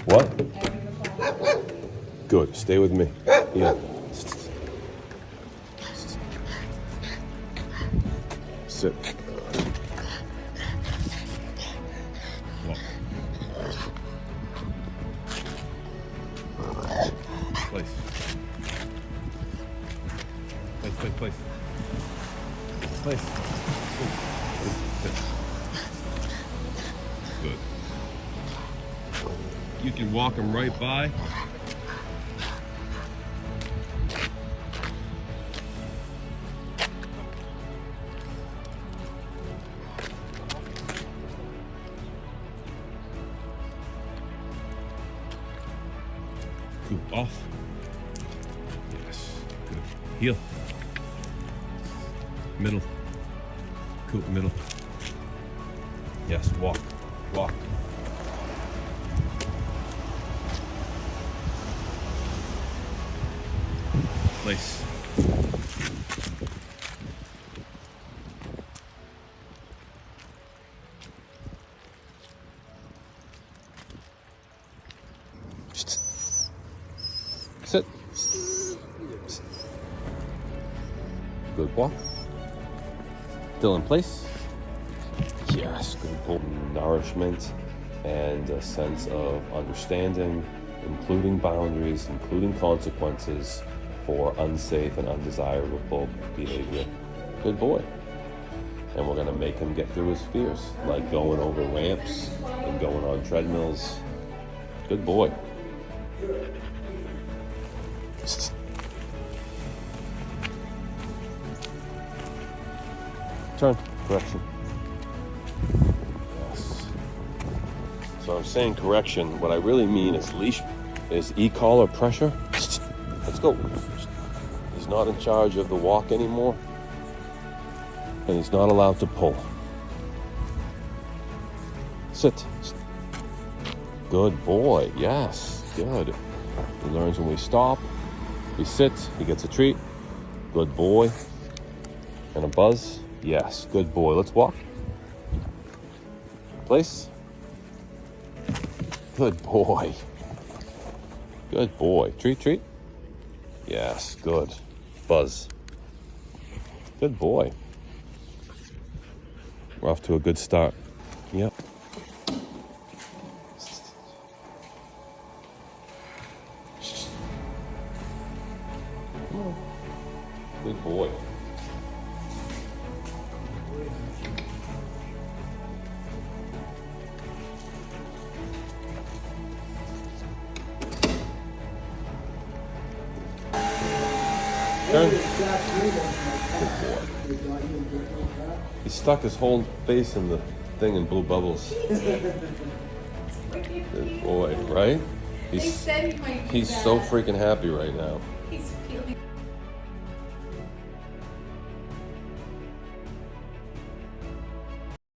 What? Good. Stay with me. Yeah. Sit. Walk. Place. Place. Place. Good. You can walk them right by. Good. Off. Yes. Good. Heel. Middle. Cool. Middle. Yes. Walk. Walk. Place. Sit. Good walk. Dillon, place. Yes, good nourishment and a sense of understanding, including boundaries, including consequences for unsafe and undesirable behavior. Good boy. And we're gonna make him get through his fears, like going over ramps and going on treadmills. Good boy. Turn. Correction. Yes. So I'm saying correction. What I really mean is leash, is e-collar pressure. Let's go. He's not in charge of the walk anymore. And he's not allowed to pull. Sit. Good boy. Yes. Good. He learns when we stop. We sit. He gets a treat. Good boy. And a buzz. Yes. Good boy. Let's walk. Place. Good boy. Good boy. Treat. Yes. Good. Buzz. Good boy. We're off to a good start. Yep. Good boy. Turn. Good boy. He stuck his whole face in the thing and blew bubbles. Good boy, right? He's so freaking happy right now. He's feeling